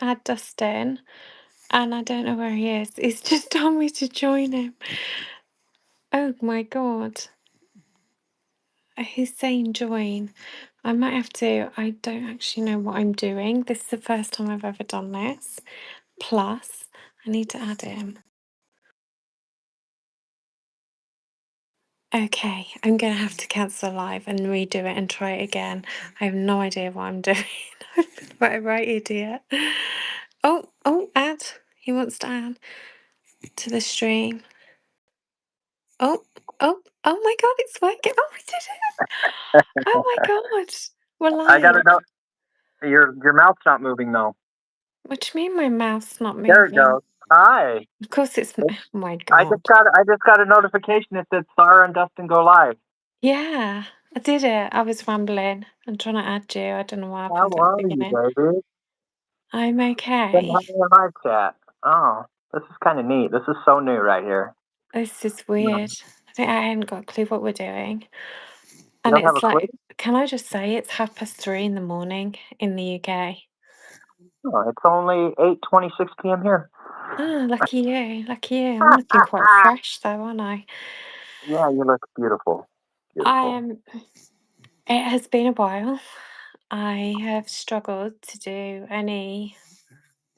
add Dustin, and I don't know where he is. He's just told me to join him. Oh my God. He's saying join. I might have to. I don't actually know what I'm doing. This is the first time I've ever done this. Plus, I need to add him. Okay, I'm gonna have to cancel live and redo it and try it again. I have no idea what I'm doing. I feel like a right idiot. Oh, add. He wants to add to the stream. Oh, oh my God, it's working. Oh, I did it. Oh my God. We're I gotta live. know your mouth's not moving though. What do you mean my mouth's not There it moving? goes. Hi. Of course it's. Oh my I just God. got I just got a notification that said Sarah and Dustin go live. Yeah, I did it. I was rambling. I'm trying to add you. I don't know what How happened at the are you, beginning. baby? I'm Been okay. having a live chat. Oh, this is kind of neat. This is so new right here. This is You weird. I hadn't got a clue what we're doing. And don't have a it's clue? like, can I just say it's 3:30 in the morning in the UK? Oh, it's only 8:26 p.m. here. Ah, lucky you. Lucky you. I'm looking quite fresh though, aren't I? Yeah, you look beautiful. I Beautiful. am. It has been a while. I have struggled to do any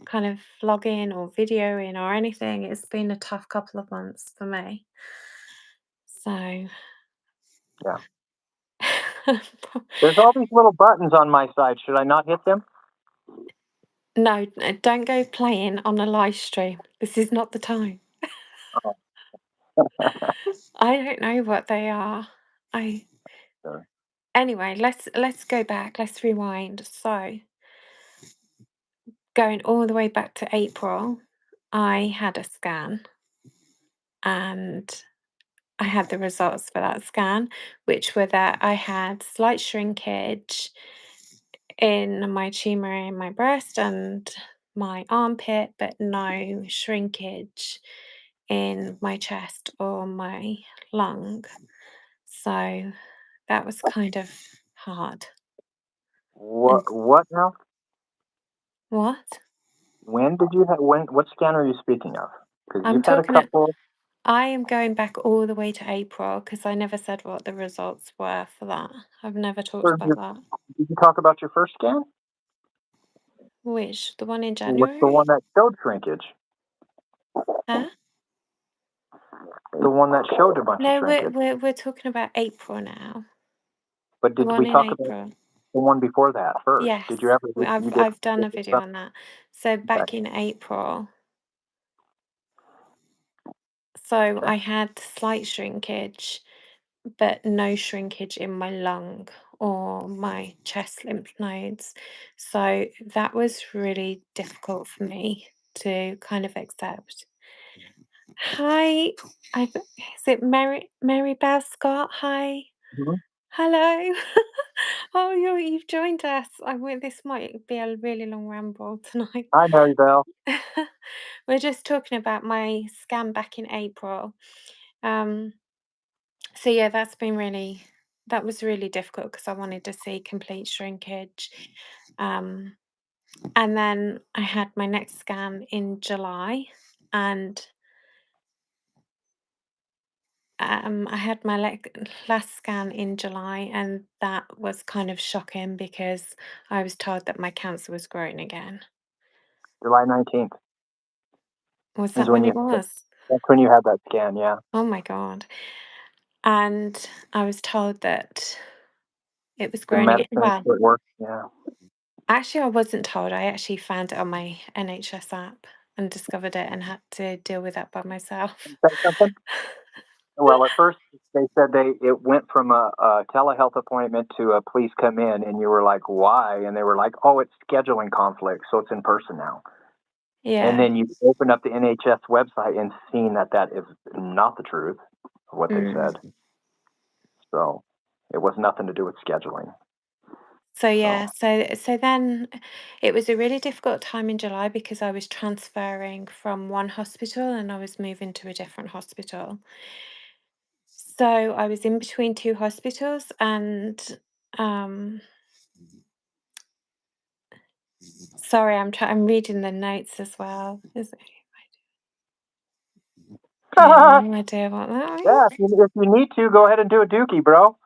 kind of vlogging or videoing or anything. It's been a tough couple of months for me. So, Yeah. There's all these little buttons on my side. Should I not hit them? no, don't go playing on a live stream. This is not the time. Oh, I don't know what they are. I sure. Anyway, let's go back. Let's rewind. So, going all the way back to April, I had a scan and I had the results for that scan, which were that I had slight shrinkage in my tumor in my breast and my armpit, but no shrinkage in my chest or my lung. So that was kind of hard. And What now? what? When did you have what scan are you speaking of? Because I'm you've had a talking at couple. I am going back all the way to April because I never said what the results were for that. I've never talked Or about that. did you talk about your first scan? Which? The one in What's the January? one that showed shrinkage? Huh? The one that showed a bunch of No, we're shrinkage. we're we're talking about April now. But The did one we in talk about April. the one before that first? Yes, Did you ever you I've did? I've done a video on that. So Okay. back in April, so Okay. I had slight shrinkage, but no shrinkage in my lung or my chest lymph nodes. So that was really difficult for me to kind of accept. Hi, is it Mary Beth Scott? Hi. Mhm. Hello. Oh, you've joined us. This might be a really long ramble tonight. Hi, Mary Bell. We're just talking about my scan back in April. Um, so yeah, that was really difficult because I wanted to see complete shrinkage. Um, and then I had my next scan in July, and I had my last scan in July, and that was kind of shocking because I was told that my cancer was growing again. July 19th Was is that when when you it was? that's when you had that scan. Yeah. Oh my God. And I was told that it was The growing again. medicine Well, it works. Yeah. actually, I wasn't told. I actually found it on my NHS app and discovered it and had to deal with that by myself. Say something. Well, at first they said it went from a telehealth appointment to a please come in, and you were like, why? And they were like, oh, it's scheduling conflict, so it's in person now. And Yeah. then you open up the NHS website and seen that is not the truth of what they Mm. said. So it was nothing to do with scheduling. So So yeah, so then it was a really difficult time in July because I was transferring from one hospital and I was moving to a different hospital. So I was in between two hospitals and um Sorry, I'm reading the notes as well. Is it I have Yeah, no idea what that if you need to, go ahead and do a dookie, bro.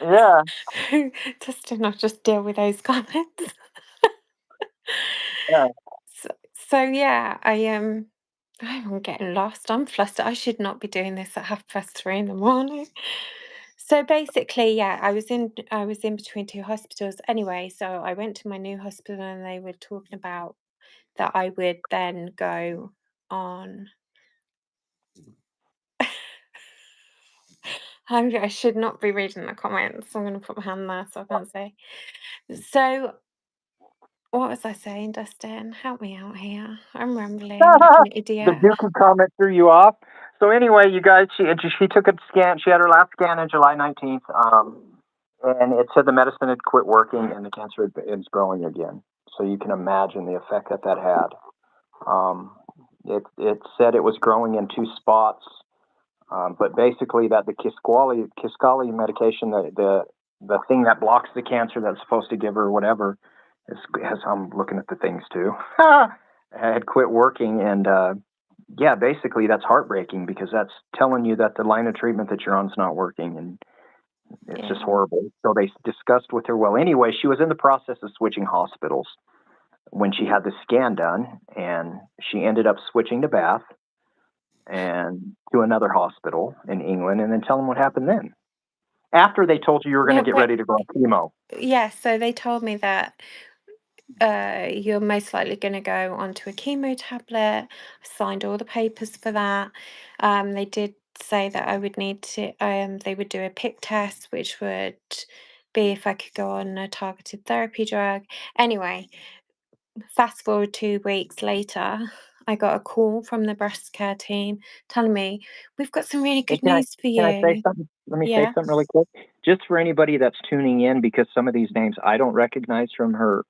Yeah. means. Just to not just deal with those comments. Yeah. So yeah, I'm getting lost. I'm flustered. I should not be doing this at 3:30 in the morning. So basically, yeah, I was in between two hospitals anyway. So I went to my new hospital and they were talking about that I would then go on. I should not be reading the comments. I'm going to put my hand there so I can't say. So what was I saying, Dustin? Help me out here. I'm rambling like an The idiot. dookie comment threw you off. So anyway, you guys, she took a scan. She had her last scan on July 19th, and it said the medicine had quit working and the cancer is growing again. So you can imagine the effect that that had. It said it was growing in two spots, but basically that the Kisqali medication, the thing that blocks the cancer that's supposed to give her whatever, as I'm looking at the things too, had quit working, and yeah, basically that's heartbreaking because that's telling you that the line of treatment that you're on is not working, and it's just Yeah. horrible. So they discussed with her. Well, anyway, she was in the process of switching hospitals when she had the scan done, and she ended up switching to Bath and to another hospital in England, and then tell them what happened then. After they told you you were going Yeah, to get but ready to go on chemo. yeah, so they told me that you're most likely going to go onto a chemo tablet. I signed all the papers for that. They did say that I would need to, they would do a PIC test, which would be if I could go on a targeted therapy drug. Anyway, fast forward 2 weeks later, I got a call from the breast care team telling me, "We've got some really Hey, good news for can I say you." something? Let me say Yeah. something really quick, just for anybody that's tuning in, because some of these names I don't recognize from her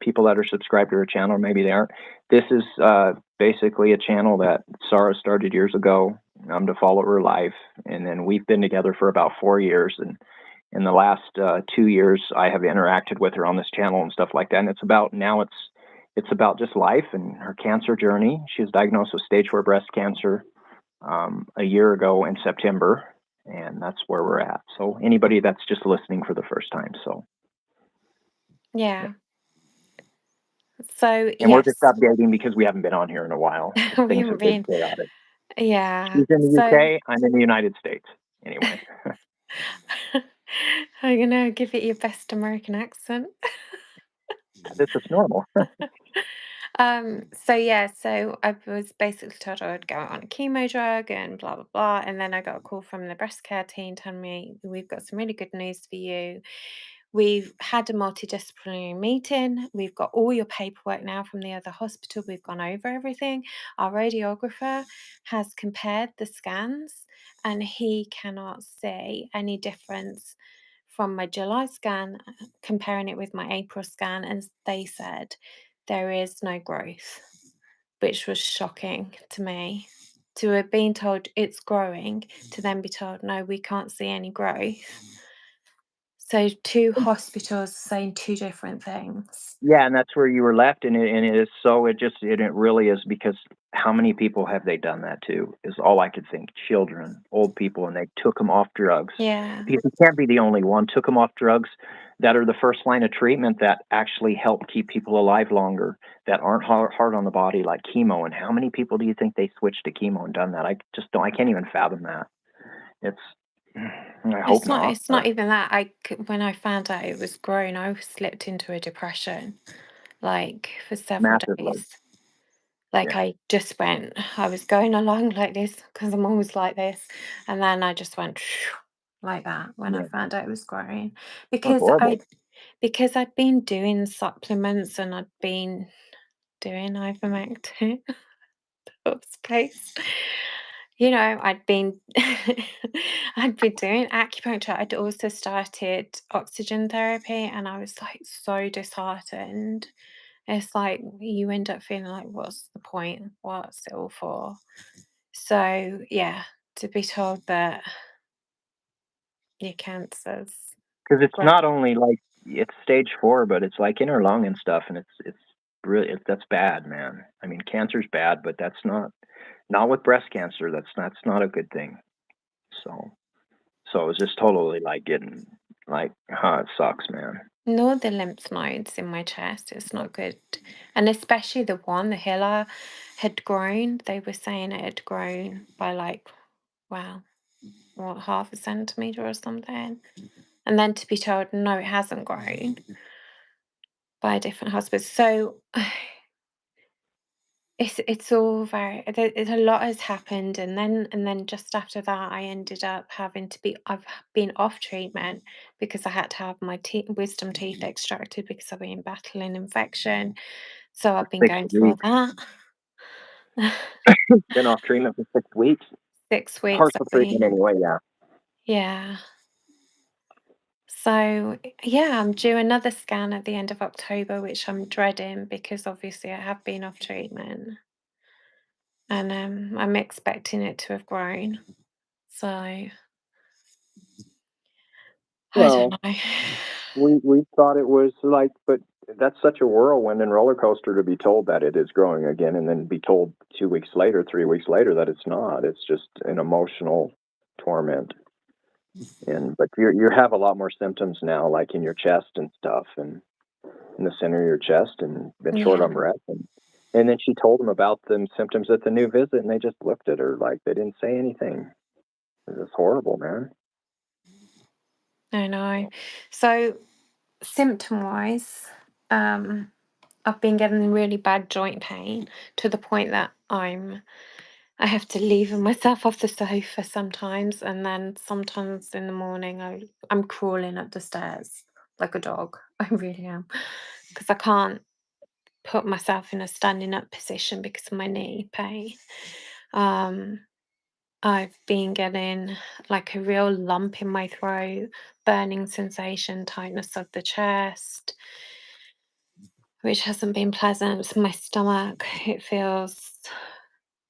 people that are subscribed to her channel. Maybe they aren't. This is basically a channel that Sarah started years ago. To follow her life, and then we've been together for about 4 years. And in the last 2 years, I have interacted with her on this channel and stuff like that. And it's about now it's about just life and her cancer journey. She was diagnosed with stage 4 breast cancer a year ago in September, and that's where we're at. So anybody that's just listening for the first time, so yeah. Yeah. So, And we're just yes, updating because we haven't been on here in a while because we things haven't have been been. chaotic. Yeah. She's in the So UK, I'm in the United States. Anyway, I'm gonna give it your best American accent. this is normal. So yeah, so I was basically told I would go on a chemo drug and blah blah blah. And then I got a call from the breast care team telling me we've got some really good news for you. We've had a multidisciplinary meeting. We've got all your paperwork now from the other hospital. We've gone over everything. Our radiographer has compared the scans and he cannot see any difference from my July scan, comparing it with my April scan. And they said there is no growth, which was shocking to me. To have been told it's growing, to then be told, no, we can't see any growth. So two hospitals saying two different things. Yeah, and that's where you were left, and it is so. It really is because how many people have they done that to? Is all I could think. Children, old people, and they took them off drugs Yeah. because you can't be the only one. Took them off drugs that are the first line of treatment that actually help keep people alive longer, that aren't hard on the body like chemo. And how many people do you think they switched to chemo and done that? I just don't. I can't even fathom that. It's. I hope not, It's but not even that. When I found out it was growing, I slipped into a depression, like for several massively. days. Like Yeah, I was going along like this because I'm always like this, and then I just went like that when I yeah. found out it was growing That's because horrible. I'd been doing supplements and I'd been doing ivermectin. Oops, case. I'd been I'd been doing acupuncture. I'd also started oxygen therapy and I was like so disheartened. It's like you end up feeling like, what's the point? What's it all for? So yeah, to be told that your cancer's Because it's grow. not only like it's stage 4, but it's like in her lung and stuff, and it's really that's bad, man. I mean, cancer's bad, but that's not with breast cancer. That's not a good thing. So so it was just totally like getting like, it sucks, man. Nor the lymph nodes in my chest. It's not good. And especially the one, the Hilla, had grown. They were saying it had grown by like, wow, what, half a centimeter or something. And then to be told, no, it hasn't grown by a different hospital. So it's all very it's a lot has happened, and then just after that I ended up having to be I've been off treatment because I had to have my wisdom teeth extracted because I've been battling infection. So For I've been 6 going through all weeks. that. Been off treatment for 6 weeks. 6 weeks Partial I've treatment been, anyway, yeah. yeah. So yeah, I'm due another scan at the end of October, which I'm dreading because obviously I have been off treatment, and I'm expecting it to have grown. So I don't Well, know. we thought it was like, but that's such a whirlwind and roller coaster to be told that it is growing again, and then be told 2 weeks later, 3 weeks later that it's not. It's just an emotional torment. And but you have a lot more symptoms now, like in your chest and stuff, and in the center of your chest, and been short Yeah, on breath. And then she told them about the symptoms at the new visit, and they just looked at her like they didn't say anything. It was horrible, man. I know. So symptom wise, I've been getting really bad joint pain to the point that I have to lever myself off the sofa sometimes, and then sometimes in the morning I'm crawling up the stairs like a dog. I really am, because I can't put myself in a standing up position because of my knee pain. Um, I've been getting like a real lump in my throat, burning sensation, tightness of the chest, which hasn't been pleasant. My stomach, it feels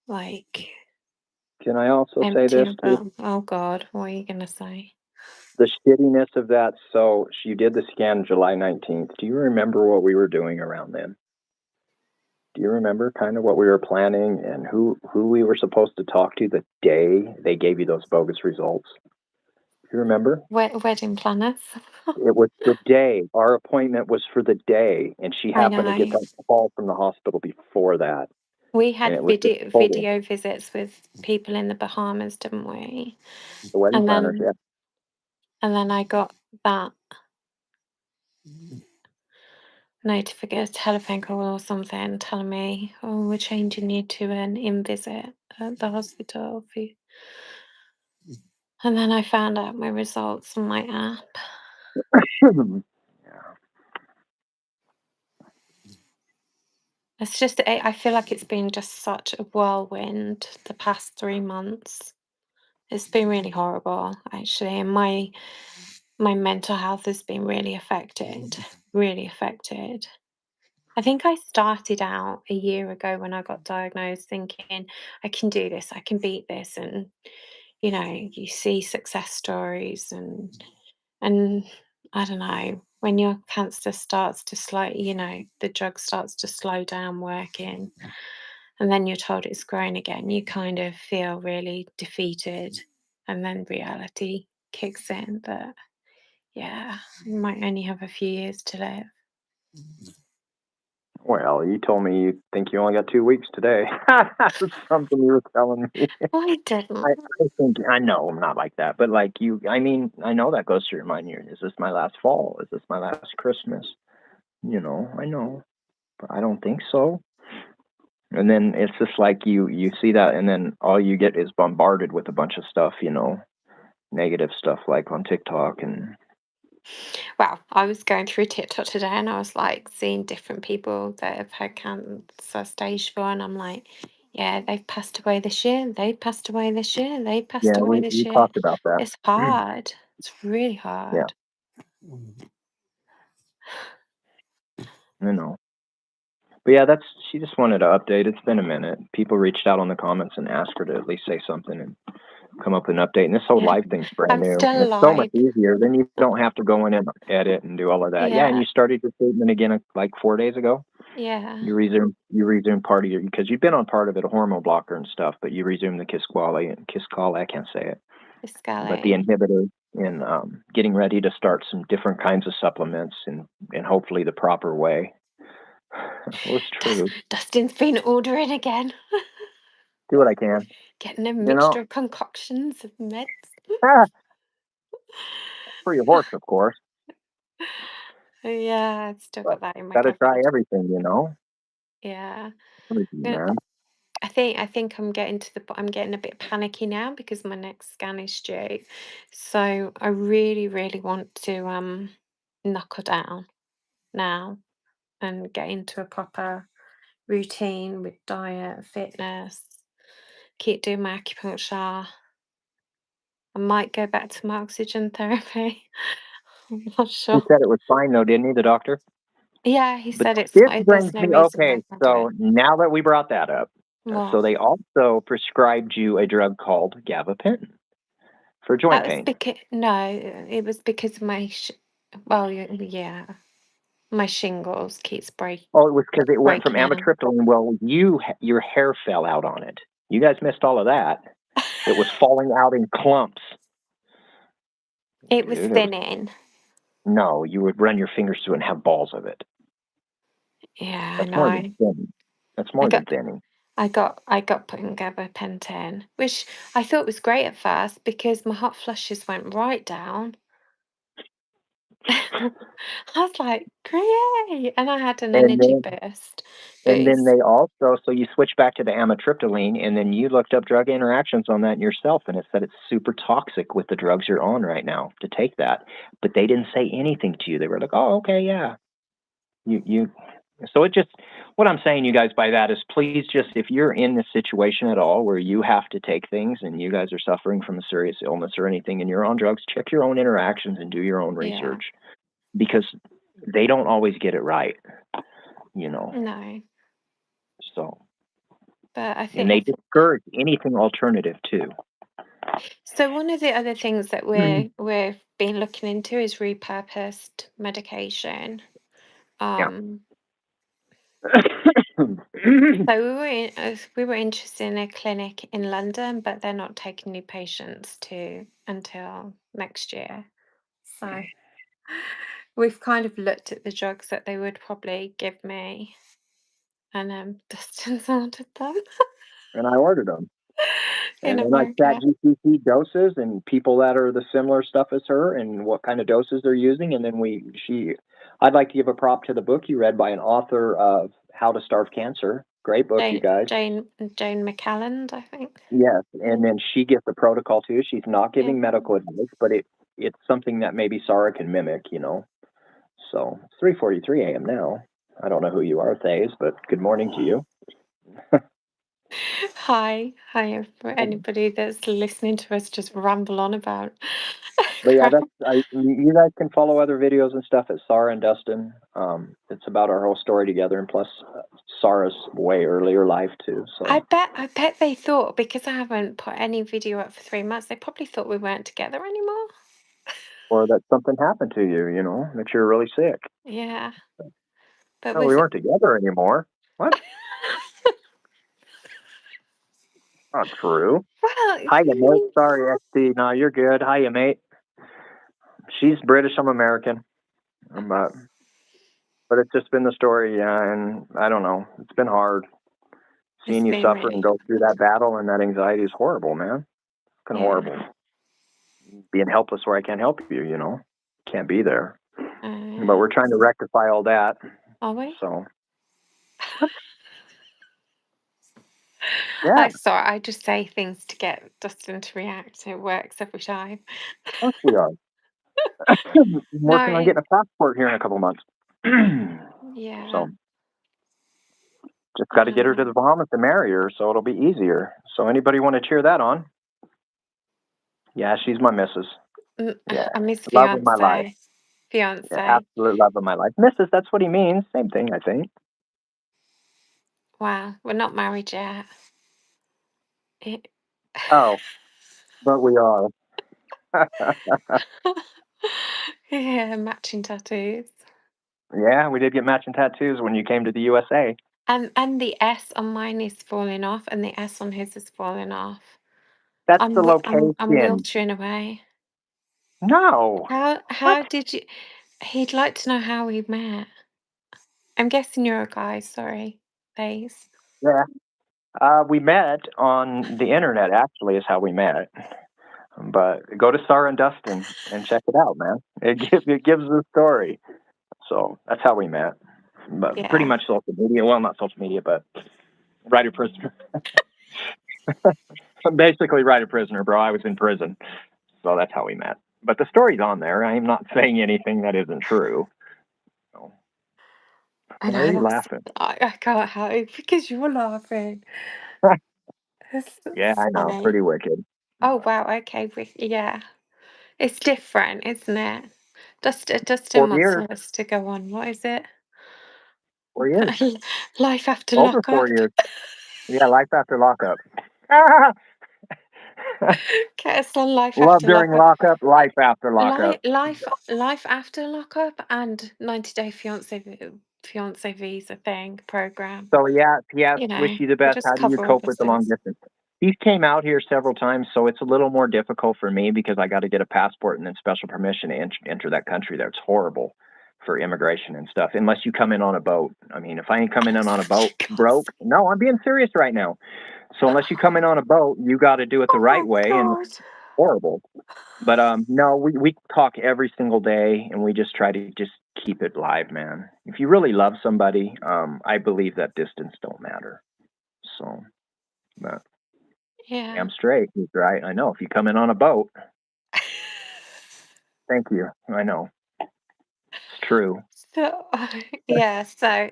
like Can I also say empty this and too? full. Oh God, what are you gonna say? The shittiness of that. So you did the scan July 19th. Do you remember what we were doing around then? Do you remember kind of what we were planning and who we were supposed to talk to the day they gave you those bogus results? Do you remember? Wedding planners. It was the day. Our appointment was for the day, and she I happened to get know. that call from the hospital before that, We and had it was just total. video visits with people in the Bahamas, didn't we? The wedding And planners, then yeah. I got that notification, telephone call or something telling me, oh, we're changing you to an in visit at the hospital. And then I found out my results on my app. Yeah. It's just, I feel like it's been just such a whirlwind the past 3 months. It's been really horrible, actually, and my mental health has been really affected, really affected. I think I started out a year ago when I got diagnosed thinking, I can do this, I can beat this. And, you see success stories, and I don't know, when your cancer starts to the drug starts to slow down working, and then you're told it's growing again, you kind of feel really defeated. And then reality kicks in that, yeah, you might only have a few years to live. Well, you told me you think you only got 2 weeks today. That's something you were telling me. I didn't. I think I know I'm not like that, but like you, I mean, I know that goes through your mind. Is this my last fall? Is this my last Christmas? I know, but I don't think so. And then it's just like you see that, and then all you get is bombarded with a bunch of stuff, negative stuff like on TikTok and Well, I was going through TikTok today and I was like seeing different people that have had cancer stage 4, and I'm like, yeah, they've passed away this year, they passed away this year, they yeah, passed away this we year. talked about that. It's hard. It's really Yeah, hard. I know. But yeah, that's she just wanted to update. It's been a minute. People reached out on the comments and asked her to at least say something, and come up with an update. And this whole Yeah. live thing's brand I'm new, still and it's so much alive. easier. Then you don't have to go in and edit and do all of that. Yeah, and Yeah. you started your treatment again like 4 days ago. Yeah. You resumed part of your, because you've been on part of it, a hormone blocker and stuff, but you resumed the Kisqali, I can't say it, but the Escalate. inhibitor, and getting ready to start some different kinds of supplements, and hopefully the proper way. Well, it's true. Dustin's been ordering again. Do what I can, Getting a you know. mixture of concoctions of meds. Ah, for your horse, of course, Yeah, I've still but got that in my gotta try cupboard. everything, you know. Yeah. Everything, Gonna- man. I think I'm getting to I'm getting a bit panicky now because my next scan is due. So I really, really want to knuckle down now and get into a proper routine with diet, fitness, keep doing my acupuncture. I might go back to my oxygen therapy. I'm not He sure. said it was fine though, didn't he, the doctor? Yeah, he But said it's this fine. There's brings no me, reason why I okay, can't do it. so now that we brought that up, What? so they also prescribed you a drug called gabapentin for joint That was pain. because no, it was because of my well, yeah, my shingles keeps Oh, it was because it went from breaking out. amitriptyline. Well, your hair fell out on it. You guys missed all of that. It was falling out in clumps. It was Dude, thinning. no, you would run your fingers through it and have balls of it. Yeah, I That's more than know. thinning. That's I more than got thinning. I got put in gabapentin, which I thought was great at first because my hot flushes went right down. I was like, great, and I had an And energy then burst And then boost. they also, so you switch back to the amitriptyline, and then you looked up drug interactions on that yourself, and it said it's super toxic with the drugs you're on right now to take that. But they didn't say anything to you. They were like, "Oh, okay, yeah." You. So it just, what I'm saying, you guys, by that is, please just, if you're in this situation at all where you have to take things and you guys are suffering from a serious illness or anything, and you're on drugs, check your own interactions and do your own Yeah, research, because they don't always get it right, you know. no, So. but And they I think discourage anything alternative too. so. One of the other things that Mhm. we've been looking into is repurposed medication. Yeah. Um, So we were interested in a clinic in London, but they're not taking new patients to until next year. So we've kind of looked at the drugs that they would probably give me, and Dustin's ordered them And I ordered them. in And then I chat America. GPT doses and people that are the similar stuff as her and what kind of doses they're using. And then I'd like to give a prop to the book you read by an author of How to Starve Cancer. Great book, you guys. Jane McCalland, I think. Yes. Yeah. And then she gives the protocol too. She's not Yeah. giving medical advice, but it's something that maybe Sarah can mimic, you know. So it's 3:43 a.m. now. I don't know who you are, Thays, but good morning to you. Hi, for anybody that's listening to us just ramble on about But yeah, crap. you guys can follow other videos and stuff at Sarah and Dustin. It's about our whole story together, and plus Sarah's way earlier life too. So, I bet they thought because I haven't put any video up for 3 months, they probably thought we weren't together anymore. or that something happened to you, you know, that you're really sick. Yeah, but No, we we've weren't together anymore. What? Not true. well, Hiya, you mate. mean Sorry, XD. No, you're good. Hiya, mate. She's British. I'm American. But it's just been the story, yeah. And I don't know. It's been hard it's seeing you been suffer and really go through that battle, and that anxiety is horrible, man. It's been yeah. horrible. Being helpless where I can't help you, you know, can't be there. But Uh, we're trying to rectify all that. are we? So, yeah, I sorry, I just say things to get Dustin to react. It works every time. of course we are. I'm working on No, getting a passport here in a couple months. yeah. So, just got to get her to the Um, Bahamas to marry her, so it'll be easier. So, anybody want to cheer that on? Yeah, she's my missus. Yeah, I'm his love of my life. fiance. Yeah, Fiance. absolute love of my life. Missus, that's what he means. Same thing, I think. Wow, we're not married yet. It, Oh, but we are. Yeah, matching tattoos. Yeah, we did get matching tattoos when you came to the USA. And the S on mine is falling off, and the S on his is falling off. That's I'm the wi- I'm location. wheelchairing away. No. What? How did you? He'd like to know how we met. I'm guessing you're a guy. Sorry, face. Yeah. We met on the internet. Actually, is how we met. But go to Star and Dustin and check it out, man. It gives the story. So that's how we met. But pretty Yeah, much social media. Well, not social media, but writer prisoner. Basically, writer prisoner, bro. I was in prison, so that's how we met. But the story's on there. I'm not saying anything that isn't true. So, I why are know you that's. laughing? I can't help because you're laughing. Yeah, It's I know. funny. Pretty wicked. Oh But wow. Okay. Yeah, it's different, isn't it? Dustin 4 years. wants us to go on. What is it? 4 years. Life after Over four lockup. years. Yeah, life after lockup. Get us on life Love after during lockup. lockup, life after lockup. Life after lockup and 90-day fiance visa thing program. So yeah, yes, You wish know, you the we'll best. just How do you cover all cope with the long bases. distance? He came out here several times, so it's a little more difficult for me because I got to get a passport and then special permission to enter that country. That's horrible for immigration and stuff. Unless you come in on a boat. I mean, if I ain't coming in on a boat broke, no, I'm being serious right now. So unless you come in on a boat, you got to do it the right Oh way, and it's God. horrible. But no, we talk every single day, and we just try to just keep it live, man. If you really love somebody, I believe that distance don't matter. So, but Yeah. damn straight, he's right. I know. If you come in on a boat, thank you. I know it's true. So yeah, so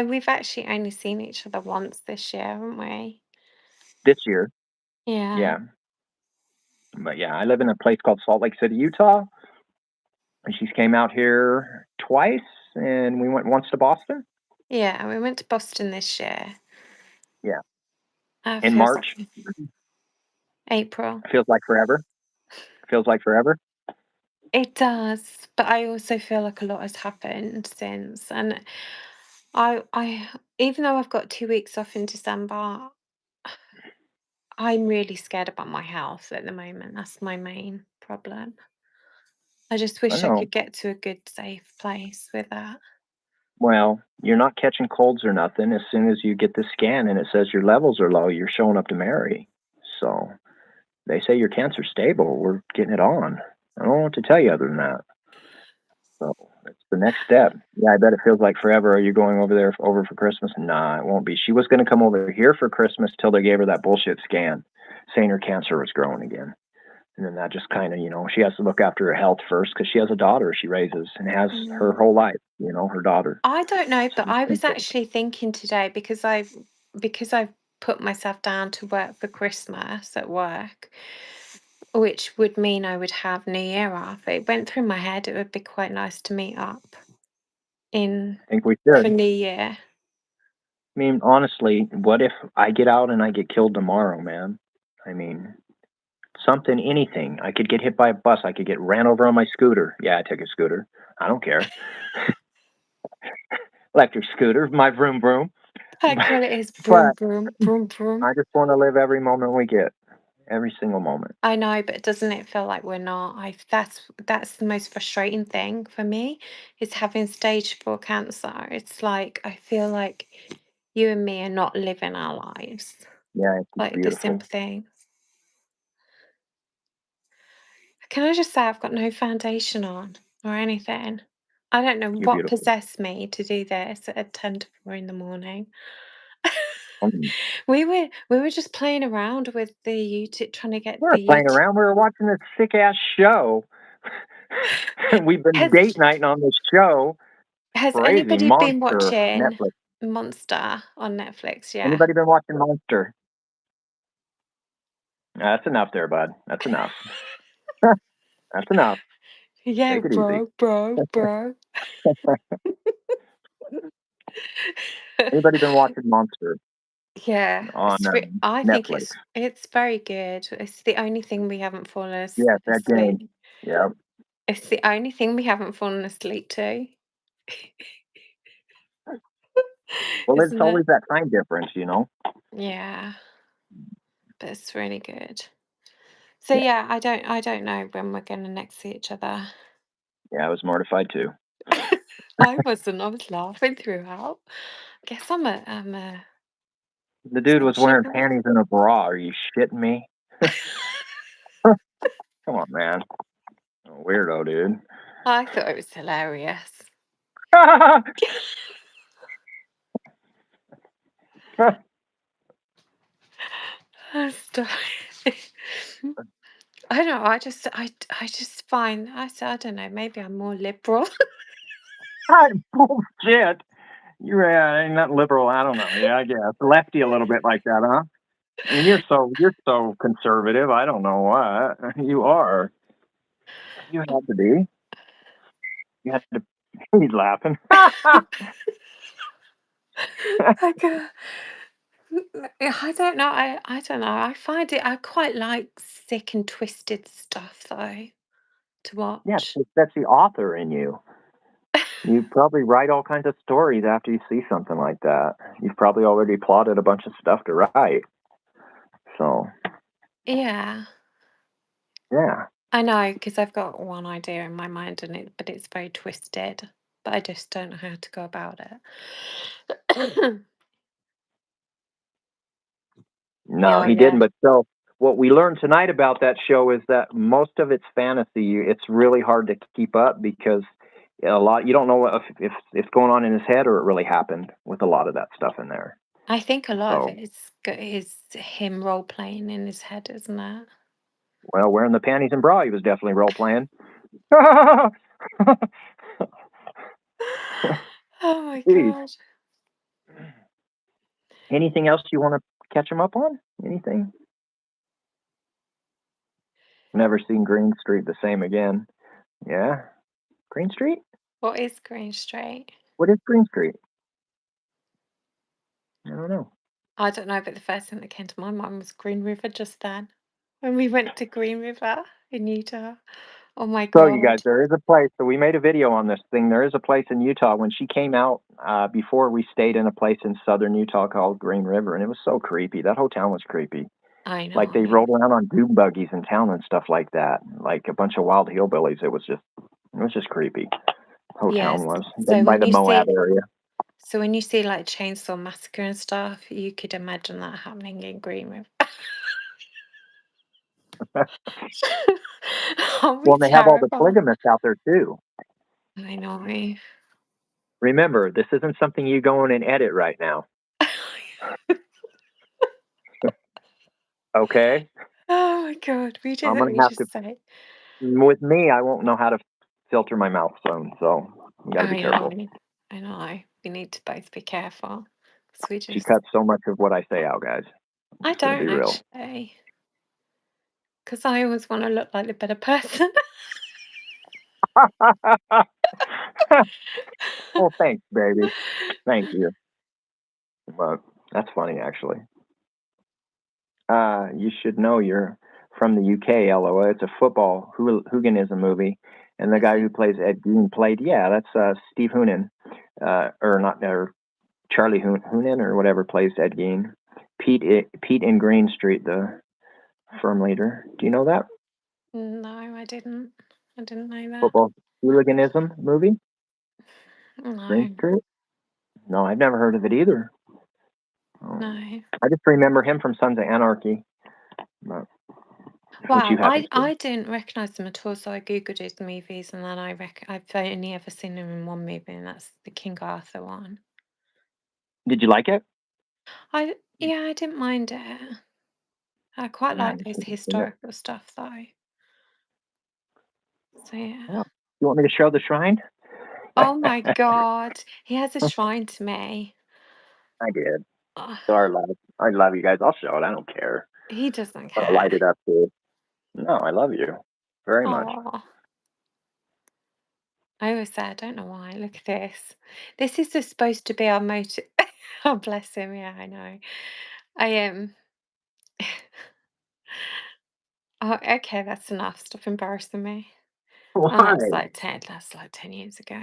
we've actually only seen each other once this year, haven't we? This year, Yeah. yeah, but yeah, I live in a place called Salt Lake City, Utah, and she came out here twice, and we went once to Boston. Yeah, we went to Boston this year. Yeah, in Feels March. like April. Feels like forever. Feels like forever. It does, but I also feel like a lot has happened since. And I even though I've got 2 weeks off in December, I'm really scared about my health at the moment. That's my main problem. I just I wish I know. could get to a good, safe place with that. Well, you're not catching colds or nothing. As soon as you get the scan and it says your levels are low, you're showing up to marry. So they say your cancer's stable. We're getting it on. I don't know what to tell you other than that. So that's the next step. Yeah, I bet it feels like forever. Are you going over there over for Christmas? Nah, it won't be. She was going to come over here for Christmas till they gave her that bullshit scan saying her cancer was growing again. And then that just kind of, she has to look after her health first because she has a daughter she raises and has her Mm. whole life, her daughter. I don't know, but So I was simple. actually thinking today because I've put myself down to work for Christmas at work, which would mean I would have New Year off. It went through my head it would be quite nice to meet up in I think we for should. New Year. I mean, honestly, what if I get out and I get killed tomorrow, man? I mean, something, anything. I could get hit by a bus. I could get ran over on my scooter. Yeah, I take a scooter. I don't care. Electric scooter, my vroom vroom. Like what it is, broom, But broom, broom, broom. I just want to live every moment we get, every single moment. I know, but doesn't it feel like we're not? That's the most frustrating thing for me is having stage 4 cancer. It's like I feel like you and me are not living our lives. Yeah, it's Like the beautiful. sympathy. Can I just say I've got no foundation on or anything? I don't know You're what beautiful. possessed me to do this at 10 to 4 in the morning. Um, We were just playing around with the YouTube, trying to get we the were playing YouTube. around. We were watching this sick ass show. We've been Has date nighting on this show. has Crazy anybody been monster watching Netflix. Monster on Netflix? Yeah. Anybody been watching Monster? That's enough there, bud. That's enough. That's enough. Yeah, Take it easy. bro. Anybody been watching Monster? Yeah, on I think Netflix. it's very good. It's the only thing we haven't fallen Yes, that game. asleep. Yeah. It's the only thing we haven't fallen asleep to, Well, it's isn't it? always that time difference, you know? Yeah, but it's really good. So Yeah. yeah, I don't know when we're gonna next see each other. Yeah, I was mortified too. I wasn't. I was laughing throughout. Guess I'm a The dude was wearing sociable. panties and a bra. Are you shitting me? Come on, man. Weirdo, dude. I thought it was hilarious. Stop. I don't know. I just find I don't know. Maybe I'm more liberal. Bullshit. Ain't not liberal. I don't know. Yeah, I guess lefty a little bit like that, huh? I mean, you're so conservative. I don't know what you are. You have to be. You have to. He's laughing. I go, I don't know. I don't know. I find it. I quite like sick and twisted stuff though to Yeah, watch. that's the author in you. You probably write all kinds of stories after you see something like that. You've probably already plotted a bunch of stuff to write. So Yeah, yeah. I know because I've got one idea in my mind and but it's very twisted. But I just don't know how to go about it. No, Yeah, he yeah. didn't. But so what we learned tonight about that show is that most of it's fantasy. It's really hard to keep up because a lot you don't know if it's going on in his head or it really happened with a lot of that stuff in there. I think a lot of So it is him role playing in his head, isn't it? well, wearing the panties and bra, he was definitely role playing. Oh my Jeez. god. Anything else you want to catch him up on? Anything? Never seen Green Street the same again. Yeah, Green Street. What is Green Street? What is Green Street? I don't know. I don't know, but the first thing that came to my mind was Green River just then. When we went to Green River in Utah. Oh my So, you guys, god. there is a place. So we made a video on this thing. There is a place in Utah. When she came out before, we stayed in a place in southern Utah called Green River, and it was so creepy. That whole town was creepy. I Like know. they rolled around on dune buggies in town and stuff like that. Like a bunch of wild hillbillies. It was just creepy. Whole Yes. town was So then by when the you Moab see area. so when you see like Chainsaw Massacre and stuff, you could imagine that happening in Green River. Aren't we Well, they have all the terrible? polygamists out there too. I know. Remember, this isn't something you go in and edit right now. Okay, Oh my god, I'm let gonna me have to. just say. With me, I won't know how to filter my mouth phone, so you got to be I know. careful. I know. We need to both be careful. 'Cause we She just cuts so much of what I say out, guys. I'm I just gonna don't be real. actually. Because I always want to look like the better person. Well, thanks, baby. Thank you. But that's funny, actually. You should know you're from the UK, LOL. It's a football hooliganism movie, and the Is guy it? who plays Ed Gein played. Yeah, that's Steve Hoonan, or not, or Charlie Hoonan or whatever plays Ed Gein. Pete in Green Street, the firm leader. Do you know that No, I didn't. I didn't know that. football hooliganism movie, Green No, Street? No, I've never heard of it either. Oh. no. I just remember him from Sons of Anarchy, but, which you Wow, haven't seen. I didn't recognize them at all, so I googled his movies, and then I've only ever seen him in one movie, and that's the King Arthur one. Did you like it? Yeah, I didn't mind it. I quite Yeah, like you those should have seen it. historical stuff though. So yeah. Well, you want me to show the shrine? Oh my God, he has a shrine to me. I did. Ugh, So I love you guys. I'll show it. I don't care. he doesn't I'll light care. it up too. No, I love you very much. Oh, I always say I don't know why. Look at this. This is just supposed to be our motive. Oh, bless him. Yeah, I know. I am. Oh, okay, that's enough. Stop embarrassing me. Oh, Why? that's like 10 years ago.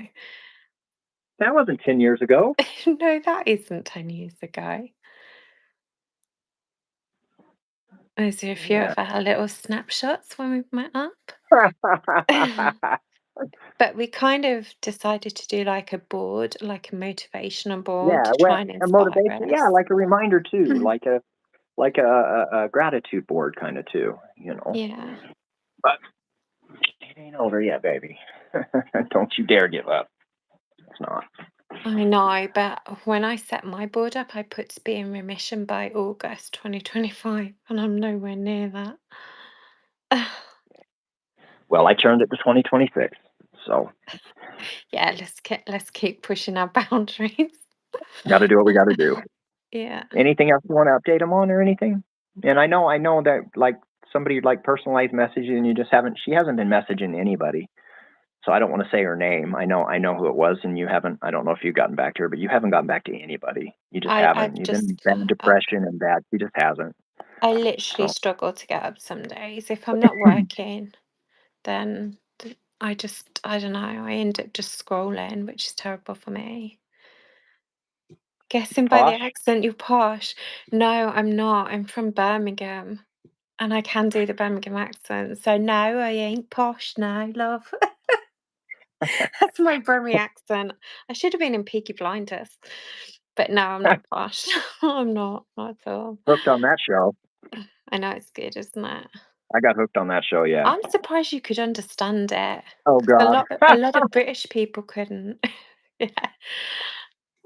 That wasn't 10 years ago. No, that isn't 10 years ago. Is there a few Yeah. of our little snapshots when we've met up? But we kind of decided to do like a board, like a motivational board Yeah, to well, try and a inspire motivation, yeah, us. like a reminder too, like a gratitude board kinda too, you know? Yeah, But it ain't over yet, baby. Don't you dare give up. It's not. I know, but when I set my board up, I put to be in remission by August 2025, and I'm nowhere near that. Well, I turned it to 2026, so Yeah, let's keep pushing our boundaries. gotta do what we gotta do. Yeah. Anything else you wanna update them on or anything? And I know that, like, somebody, like, personalized message and you just haven't she hasn't been messaging anybody, so I don't wanna say her name. I know who it was, and you haven't I don't know if you've gotten back to her, but you haven't gotten back to anybody. You just I've haven't. You've been in just bad depression and bad she just hasn't. I literally So, struggle to get up some days. If I'm not working, then I don't know, I end up just scrolling, which is terrible for me. Guessing by the posh? accent, you're posh. No, I'm not. I'm from Birmingham and I can do the Birmingham accent. So no, I ain't posh now, love. That's my Birmingham accent. I should have been in Peaky Blinders. But no, I'm not posh. I'm not at all. Hooked on that show. I know it's good, isn't it? I got hooked on that show, yeah. I'm surprised you could understand it. Oh 'Cause a god. lot a lot of British people couldn't. Yeah.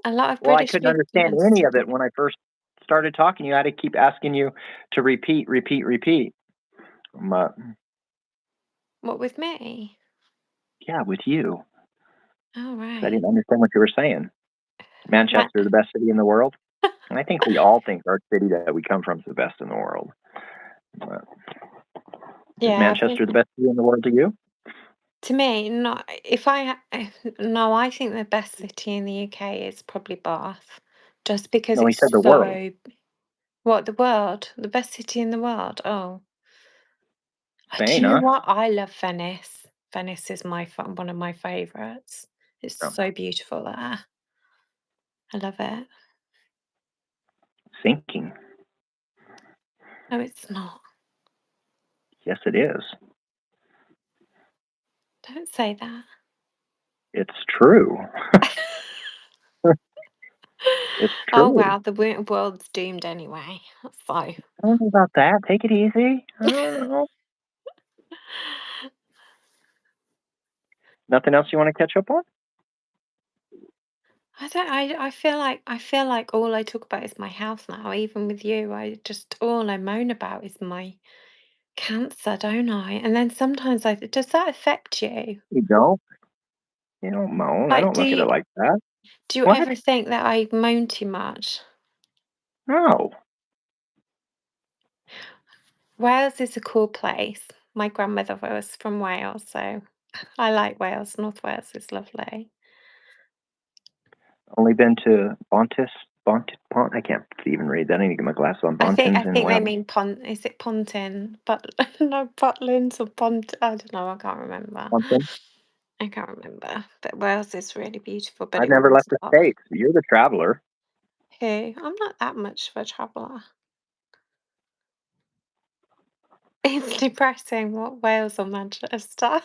A lot of Well, I British couldn't people didn't understand any understand of it it. when I first started talking to you. I had to keep asking you to repeat, repeat, repeat. Uh, What with me? yeah, with you. Oh, 'Cause I right. didn't understand what you were saying. Ma Manchester, the best city in the world. And I think we all think our city that we come from is the best in the world. But is Yeah, I think Manchester the best city in the world to you? to me, not if I ha no, I think the best city in the UK is probably Bath, just because No, he said it's the world. so what, the world? The best city in the world? Oh. Do Spain, you know huh? what? I love Venice. Venice is one of my favorites. It's Oh, so beautiful there. I love it. sinking. No, it's not. Yes, it is. Don't say that. It's true. It's Oh, true. well, the world's doomed anyway. So, I don't know about that. Take it easy. I don't know. Nothing else you want to catch up on? I feel like all I talk about is my health now. Even with you, all I moan about is my cancer, don't I? And then sometimes does that affect you? You don't. You don't moan. I Like, don't look at it like that. do you What? ever think that I moan too much? No. Wales is a cool place. My grandmother was from Wales, so I like Wales. North Wales is lovely. Only been to I can't even read that. I need to get my glasses on. I think I Bontins in think they Wales. mean Is it Pontin? But no, Butlins or Pont. I don't know. I can't remember. Bonton. I can't remember. But Wales is really beautiful, but I've it never rains left the a lot. States. You're the traveler. Who? I'm not that much of a traveller. It's depressing. What, Wales or Manchester?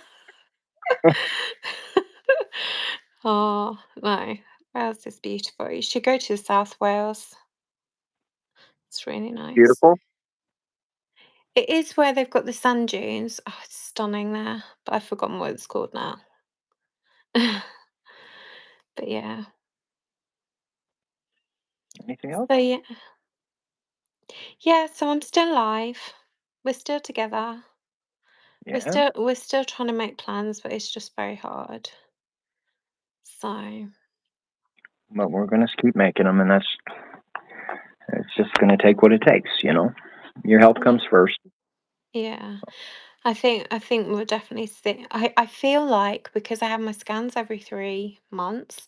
Oh no, Wales is beautiful. You should go to South Wales. It's really nice. Beautiful. It is where they've got the sand dunes. Oh, it's stunning there, but I've forgotten what it's called now. But yeah. Anything else? So yeah, yeah. So I'm still alive. We're still together. We're Yeah. still we're still trying to make plans, but it's just very hard. So But we're gonna keep making them, and it's just gonna take what it takes. Your health yeah, comes first. yeah. I think we'll definitely see. I feel like because I have my scans every 3 months,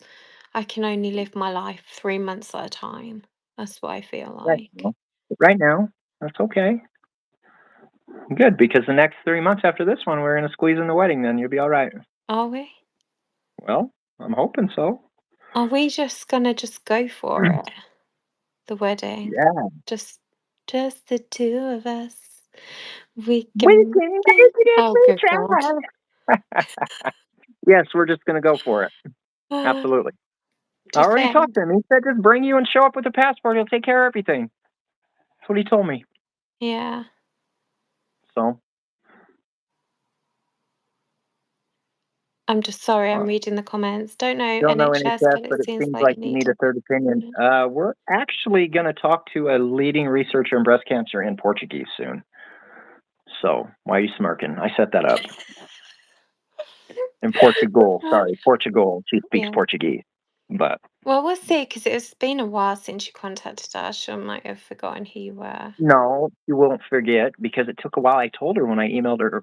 I can only live my life 3 months at a time. That's what I feel Right like. now. Right now, that's okay. Good, because the next 3 months after this one, we're gonna squeeze in the wedding. Then you'll be all right. Are we? Well, I'm hoping so. Are we just gonna just go for it? The wedding? Yeah, Just the 2 of us. We we can can make make it. it if Oh, we good God. try. Yes, we're just gonna go for it. Absolutely. I Just already talked saying. to him. He said, "Just bring you and show up with a passport. He'll take care of everything." That's what he told me. Yeah. So, I'm just sorry, uh, I'm reading the comments. Don't know don't know NHS, NHS, but but it it seems seems like you like you need need a a third opinion. We're actually gonna talk to a leading researcher in breast cancer in Portuguese soon. So, why are you smirking? I set that up. In Portugal, sorry, Portugal. She speaks Yeah. Portuguese. But Well, we'll see, 'cause it's been a while since you contacted us. She might have forgotten who you were. no, you won't forget because it took a while. I told her when I emailed her,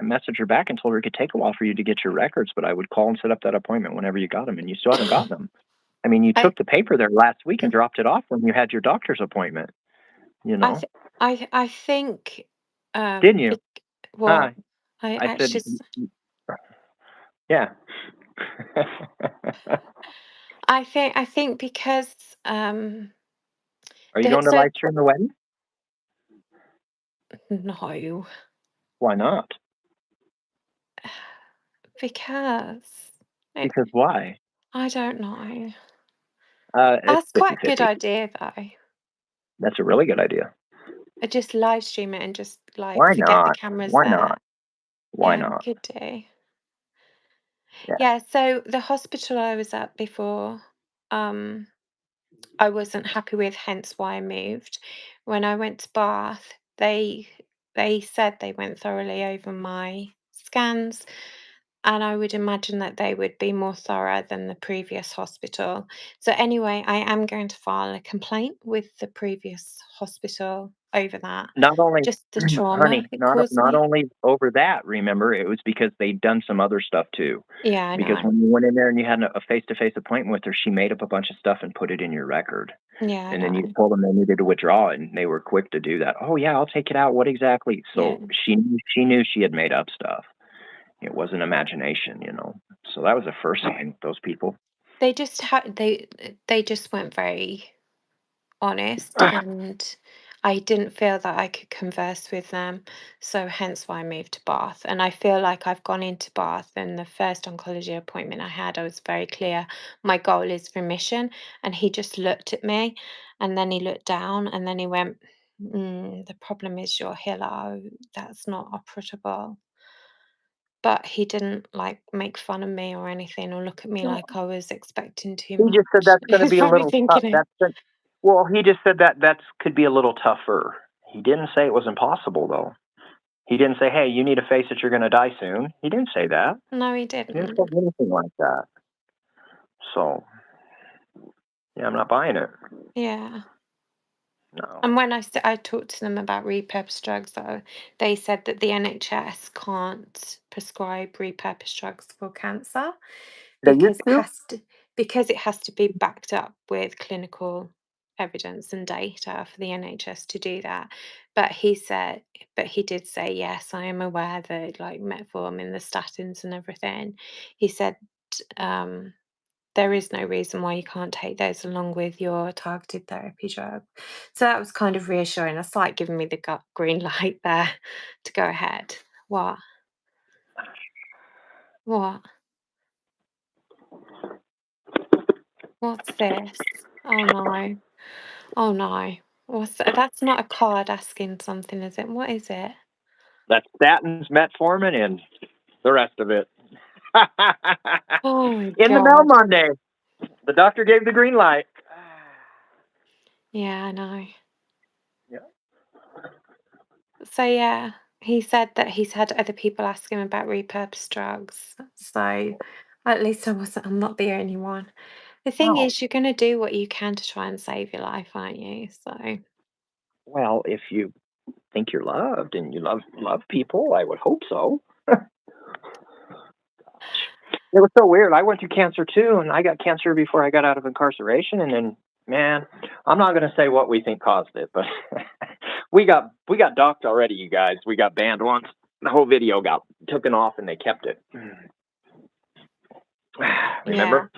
messaged her back and told her it could take a while for you to get your records, but I would call and set up that appointment whenever you got them, and you still haven't gotten them. I mean, you I took the paper there last week and dropped it off when you had your doctor's appointment, you I know, th I think, didn't you? bec well, Hi. I I said, actually s yeah. I think because, Are you the going to so live stream the wedding? no, Why not? because it Because why? I don't know. It's That's quite a good 50-50. idea, though. That's a really good idea. Just live stream it and just, like, Why forget the not? camera's Why there. not? Why Yeah, we not? could do. Yeah. Yeah, so the hospital I was at before, um, I wasn't happy with, hence why I moved. When I went to Bath, they said they went thoroughly over my scans, and I would imagine that they would be more thorough than the previous hospital. So anyway, I am going to file a complaint with the previous hospital over that. Not only Just the trauma honey, it not caused not me. only over that, remember, it was because they'd done some other stuff too. Yeah, I Because know. when you went in there and you had a face-to-face appointment with her, she made up a bunch of stuff and put it in your record. Yeah, I And then you know. told them they needed to withdraw it, and they were quick to do that. "Oh, yeah, I'll take it out. What exactly?" Yeah. So she knew she had made up stuff. It wasn't imagination, you know? So that was the first thing, those people. They just weren't very honest, and I didn't feel that I could converse with them, so hence why I moved to Bath. And I feel like I've gone into Bath, and the first oncology appointment I had, I was very clear. My goal is remission, and he just looked at me, and then he looked down, and then he went, "The problem is your Hilo. That's not operable." But he didn't like make fun of me or anything, or look at me like I was expecting too He just said much. that's He gonna was be a probably little tough. thinking it. Well, he just said that could be a little tougher. He didn't say it was impossible, though. He didn't say, "Hey, you need to face it, you're gonna die soon." He didn't say that. No, he He didn't say didn't. anything like that. So, yeah, I'm not buying it. Yeah. No. And when I talked to them about repurposed drugs, though, they said that the NHS can't prescribe repurposed drugs for cancer They used because it to? has to because it has to be backed up with clinical evidence and data for the NHS to do that. But he did say, yes, I am aware that like metformin, the statins and everything. He said, um, there is no reason why you can't take those along with your targeted therapy drug. So that was kind of reassuring. That's like giving me the green light there to go ahead. What? What? What's this? Oh no. Oh no. That's not a card asking something, is it? What is it? That's statins, metformin, and the rest of it. Oh my In the mail god. Monday. The doctor gave the green light. Yeah, I know. Yeah. So yeah, he said that he's had other people ask him about repurposed drugs. So at least I'm not the only one. The thing No. is, you're going to do what you can to try and save your life, aren't you? So, Well, if you think you're loved and you love people, I would hope so. It was so weird. I went through cancer too, and I got cancer before I got out of incarceration. And then, man, I'm not going to say what we think caused it, but we got docked already, you guys. We got banned once. The whole video got taken off, and they kept it. Yeah, Remember?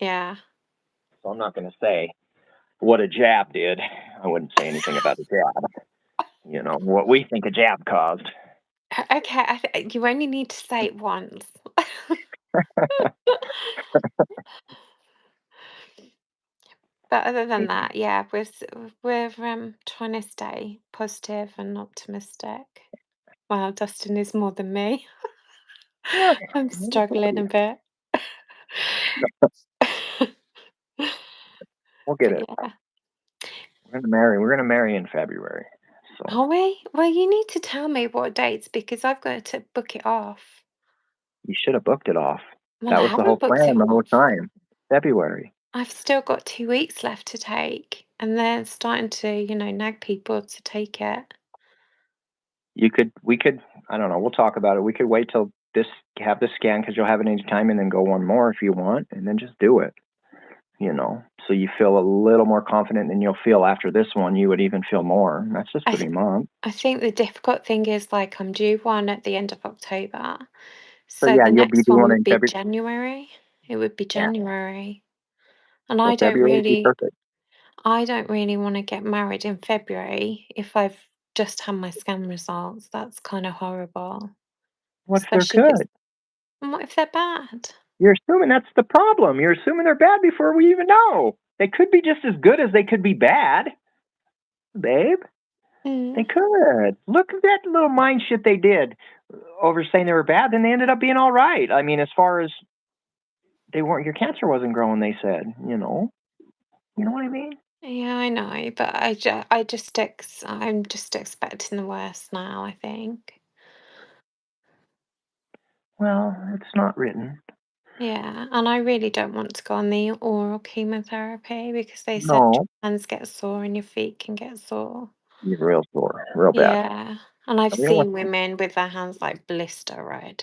yeah. So I'm not going to say what a jab did. I wouldn't say anything about a jab. What we think a jab caused. Okay, you only need to say it once. But other than that, yeah, we're trying to stay positive and optimistic. Well, Dustin is more than me. Yeah, I'm struggling a bit. we'll get But it. yeah. We're gonna marry. We're gonna marry in February. So Are we? Well, you need to tell me what dates because I've got to book it off. you should have booked it off. Well, That I was the whole haven't booked plan it the whole off. time. February. I've still got 2 weeks left to take, and they're starting to, nag people to take it. We could. I don't know. We'll talk about it. We could wait till have this scan because you'll have it any time, and then go one more if you want, and then just do it. So you feel a little more confident than you'll feel after this one. You would even feel more. That's just I 3 months. I think the difficult thing is like I'm due one at the end of October. So So yeah, the you'll be next doing one one would in be February. January. It would be Yeah. January. And So February would be perfect. I don't really want to get married in February if I've just had my scan results. That's kind of horrible. What if they're Especially if it's good? and what if they're bad? You're assuming that's the problem. You're assuming they're bad before we even know. They could be just as good as they could be bad, babe. They Mm. could. Look at that little mind shit they did over saying they were bad. Then they ended up being all right. I mean, as far as they weren't, your cancer wasn't growing. They said, you know what I mean? Yeah, I know, but I'm just expecting the worst now, I think. Well, it's not written. Yeah, and I really don't want to go on the oral chemotherapy because they said No, your hands get sore and your feet can get sore. you're real sore, real bad. Yeah, and I've We don't want seen women with their hands like blister red,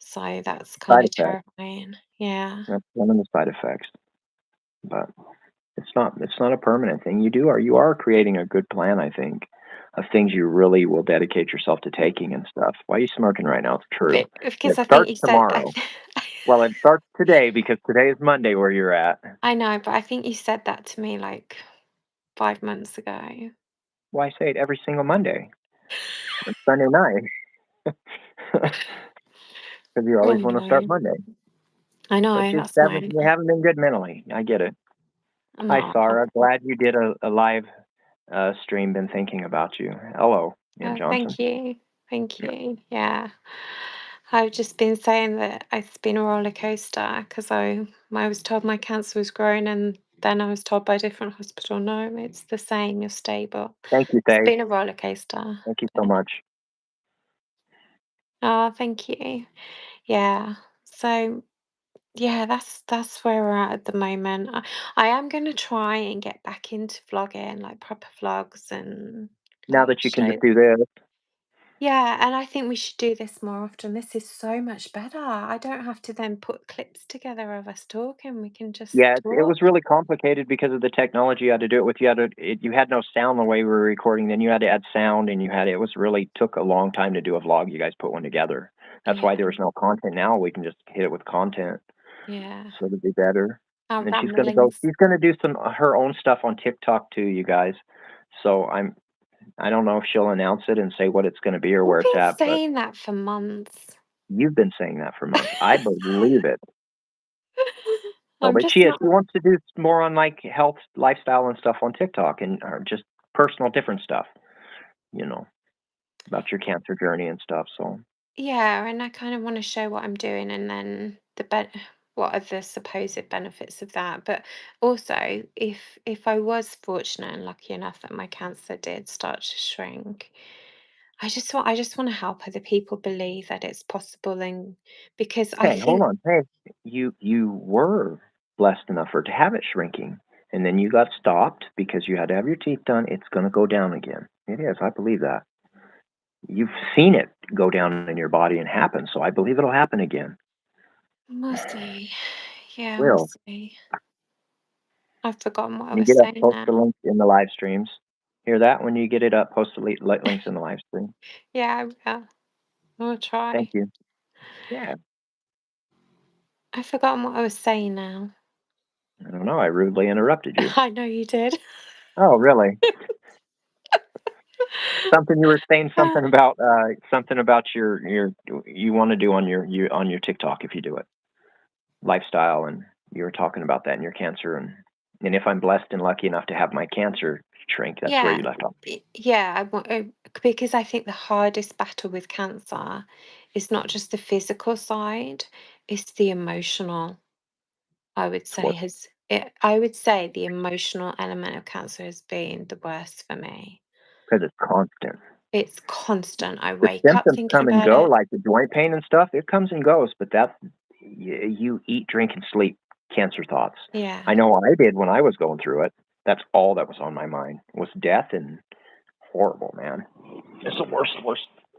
so that's kind side of effects. terrifying. Yeah. That's one of the side effects. But it's not a permanent thing. You are creating a good plan, I think, of things you really will dedicate yourself to taking and stuff. Why are you smirking right now? It's true. And Because it I think starts you said tomorrow. Well, it starts today because today is Monday where you're at. I know, but I think you said that to me like 5 months ago. Why say it every single Monday? It's Sunday night. Because you Oh always want to start no. Monday. I But know, you that's haven't my you haven't been good mentally. I get it. Hi no. Sarah. Glad you did a live stream. Been thinking about you. Hello, Ian Oh, Johnson. thank you. Thank Yeah. you. Yeah. I've just been saying that it's been a roller coaster because I was told my cancer was growing and then I was told by a different hospital, no, it's the same, you're stable. Thank you, It's Faye. been a roller coaster. Thank you so much. Oh, thank you. Yeah. So yeah, that's where we're at the moment. I am going to try and get back into vlogging, like proper vlogs and Now like that you can just show. do this. Yeah, and I think we should do this more often. This is so much better. I don't have to then put clips together of us talking. We can just Yeah, it talk. was really complicated because of the technology you had to do it with. You had no sound the way we were recording. Then you had to add sound, and it was really took a long time to do a vlog. You guys put one together. That's Yeah, why there was no content. Now we can just hit it with content, yeah. so it'll be better. Our And then she's gonna go. ramblings. She's gonna do some her own stuff on TikTok too, you guys. So I don't know if she'll announce it and say what it's gonna be or We've where it's been at, but saying that for months. you've been saying that for months. I believe it. So, I'm but just not. she wants to do more on like health, lifestyle, and stuff on TikTok, and or just personal, different stuff. You know about your cancer journey and stuff. So, Yeah, and I kind of want to show what I'm doing and then what are the supposed benefits of that. But also, if I was fortunate and lucky enough that my cancer did start to shrink, I just want to help other people believe that it's possible and because I hey, hold think on. Hey, you were blessed enough for it to have it shrinking, and then you got stopped because you had to have your teeth done. It's going to go down again. It is. I believe that. You've seen it go down in your body and happen, so I believe it'll happen again. We'll see. Yeah, we'll Will. see. I've forgotten what I When you was get up, saying post now. the links in the live streams. Hear that? When you get it up, post the links in the live stream. Yeah, I will. I'll Thank try. you. Yeah. I've forgotten what I was saying now. I don't know. I rudely interrupted you. I know you did. Oh, really? Something you were saying something about your you want to do on your TikTok if you do it. Lifestyle, and you were talking about that and your cancer, and if I'm blessed and lucky enough to have my cancer shrink, that's where Yeah, you left off. yeah. I want because I think the hardest battle with cancer is not just the physical side; it's the emotional. I would It's say worse has it. I would say the emotional element of cancer has been the worst for me. because it's constant. It's constant. I The wake up symptoms thinking come and about go, it. like the joint pain and stuff. It comes and goes, but that's you eat, drink, and sleep cancer thoughts. Yeah, I know I did when I was going through it. That's all that was on my mind was death and horrible, man. It's the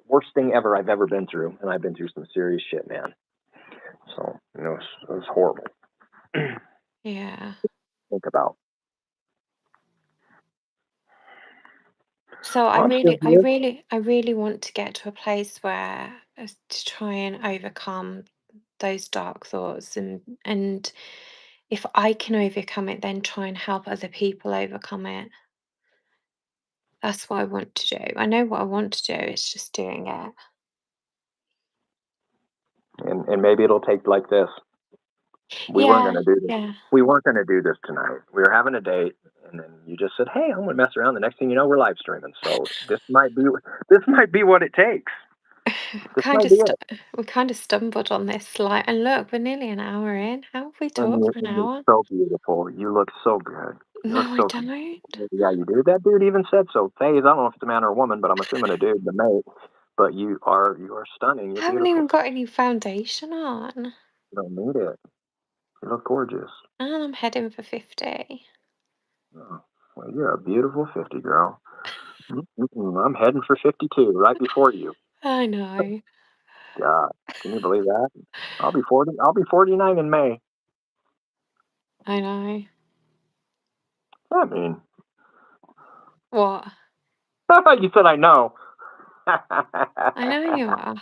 worst thing ever I've ever been through, and I've been through some serious shit, man. So it was horrible. yeah. Think about. So Well, I'm still here. I really want to get to a place where to try and overcome those dark thoughts and if I can overcome it, then try and help other people overcome it. That's what I want to do. I know what I want to do. It's just doing it. And maybe it'll take like this. We weren't Yeah, going to do this. yeah. We weren't going to do this tonight. We were having a date, and then you just said, "Hey, I'm going to mess around." The next thing you know, we're live streaming. So this might be what it takes. This kind might of be it. we kind of stumbled on this like and look, we're nearly an hour in. How have we And talked you're, for an and you're hour? so beautiful. You look so good. You look No, I so good. don't. Yeah, you do. That dude even said so. Phase. I don't know if it's a man or a woman, but I'm assuming a dude, the mate. But you are stunning. You're I haven't beautiful. even got any foundation on. You don't need it. You look gorgeous. And I'm heading for 50. Oh, well, you're a beautiful 50 girl. I'm heading for 52, right before you. I know. God, can you believe that? I'll be 40. I'll be 49 in May. I know. I mean, What? you said I know. I know you are.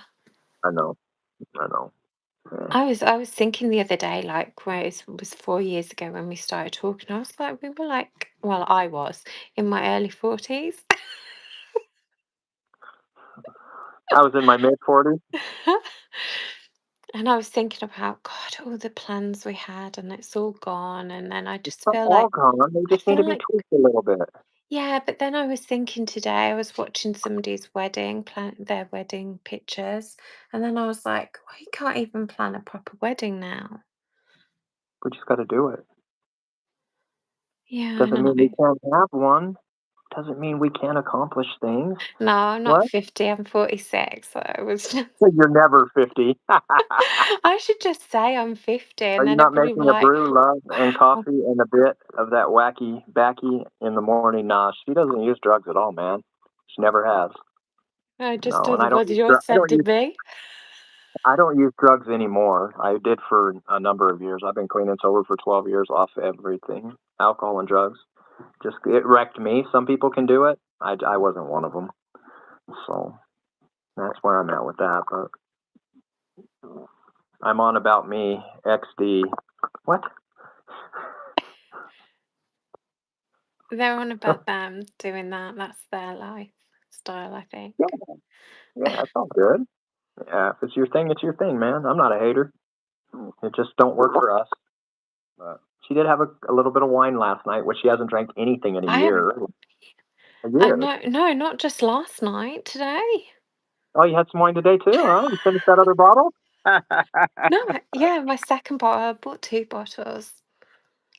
I know. I know. Yeah. I was thinking the other day, like where it was 4 years ago when we started talking, I was like, we were like, well, I was in my early 40s. I was in my mid 40s. And I was thinking about, God, all the plans we had and it's all gone. And then I It's just not feel all like, gone. They I just need feel to be like, tweaked a little bit. yeah, but then I was thinking today, I was watching somebody's wedding, their wedding pictures. And then I was like, well, you can't even plan a proper wedding now. We just got to do it. Yeah, I Doesn't know. mean we can't have one. Doesn't mean we can't accomplish things. No, I'm not What? 50, I'm 46. So it was just, So you're never 50. I should just say I'm 50 Are and you then not everybody will making be a like, brew, love, and wow. coffee and a bit of that wacky backy in the morning? Nah, she doesn't use drugs at all, man. She never has. I just No, told and the I don't ones use you're dr- I don't sending use me. I don't use drugs anymore. I did for a number of years. I've been clean and sober for 12 years off everything, alcohol and drugs. Just it wrecked me. Some people can do it. I wasn't one of them. So that's where I'm at with that. But I'm on about me XD. What? They're on about them doing that. That's their lifestyle, I think. Yeah, yeah, it's all good. Yeah, if it's your thing, it's your thing, man. I'm not a hater. It just don't work for us. But she did have a little bit of wine last night, which she hasn't drank anything in a I haven't, year. A year. no, no, not just last night, today. Oh, you had some wine today too, huh? You finished that other bottle? No, yeah, my second bottle, I bought 2 bottles.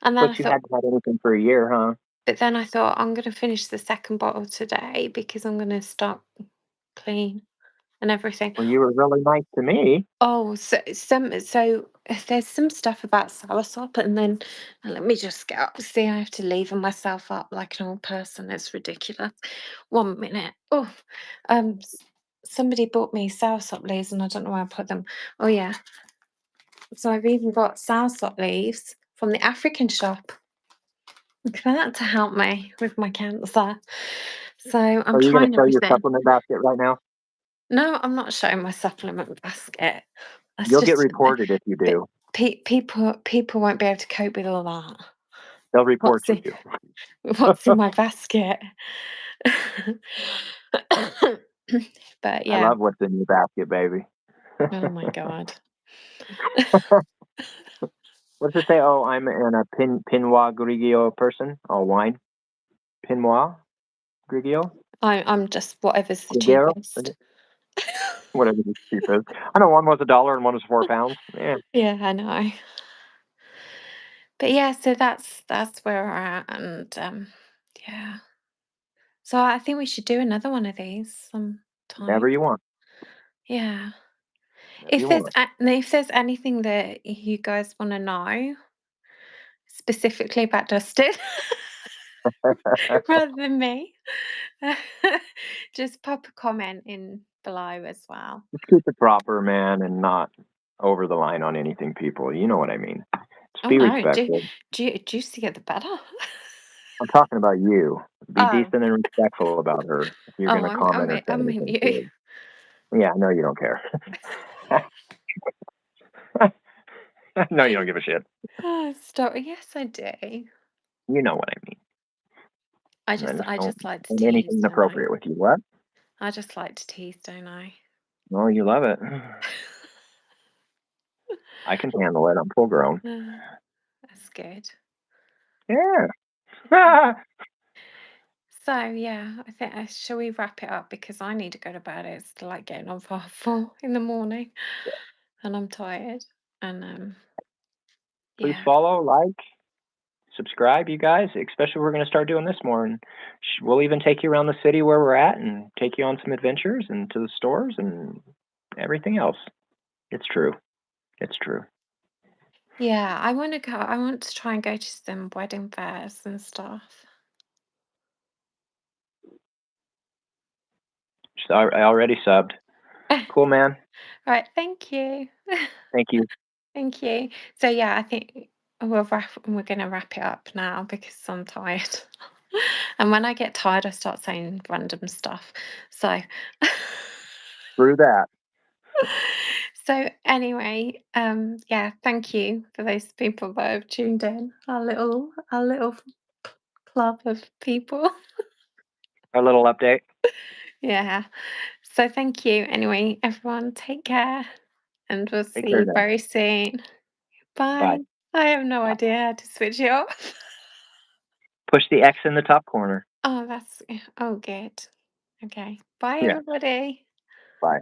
And then I But you thought, hadn't had anything for a year, huh? but then I thought, I'm going to finish the second bottle today because I'm going to start clean and everything. Well, you were really nice to me. Oh, so there's some stuff about soursop, and then let me just get up. See, I have to lever myself up like an old person. It's ridiculous. 1 minute. Oh, um, s- somebody bought me soursop leaves, and I don't know where I put them. Oh yeah, So I've even got soursop leaves from the African shop. Look at that to help me with my cancer. So I'm Are you gonna trying show your everything. supplement basket right now? No, I'm not showing my supplement basket. That's You'll get just reported if you but do. people won't be able to cope with all that. They'll report What's you. in what's in my basket? But I yeah. love what's in your basket, baby. Oh my god. What does it say? Oh, I'm a Pinot Grigio person. Oh, wine. Pinot Grigio? I'm just whatever's the Grigio? cheapest. Whatever the cheapest. I know one was $1 and one was 4 pounds. Yeah. Yeah, I know. But yeah, so that's where we're at, and yeah. So I think we should do another one of these Whatever sometime. you want. Yeah. Whatever you want. If there's anything that you guys want to know specifically about Dustin, rather than me, just pop a comment in below as well. Just keep it proper, man, and not over the line on anything, people. You know what I mean. Just Oh be no, respectful. juicier the better. I'm talking about you. Be Oh, decent and respectful about her if you're oh, going to comment or say I mean anything. you. Yeah, I know you don't care. No, you don't give a shit. Oh, stop. Yes, I do. You know what I mean. I just I don't just like to want tease, anything don't I? inappropriate with you. What? I just like to tease, don't I? Well, you love it. I can handle it. I'm full grown. Uh, that's good. Yeah. So yeah, I think shall we wrap it up because I need to go to bed. It's like getting on for 4 in the morning, and I'm tired. And Please yeah, follow, like, subscribe, you guys. Especially we're going to start doing this more, and we'll even take you around the city where we're at, and take you on some adventures and to the stores and everything else. It's true. It's true. yeah. I want to go. I want to try and go to some wedding fairs and stuff. I already subbed. All Cool, man. right. Thank you. Thank you. Thank you. So yeah, I think we're gonna wrap it up now because I'm tired. And when I get tired, I start saying random stuff. So Through that. so anyway, yeah, thank you for those people that have tuned in. Our little club of people. A little update. Yeah. So thank you. Anyway, everyone, take care and we'll Take see care you then. very soon. Bye. Bye. I have no Bye. idea how to switch it off. Push the X in the top corner. Oh, that's oh good. Okay. Bye Yeah. everybody. Bye.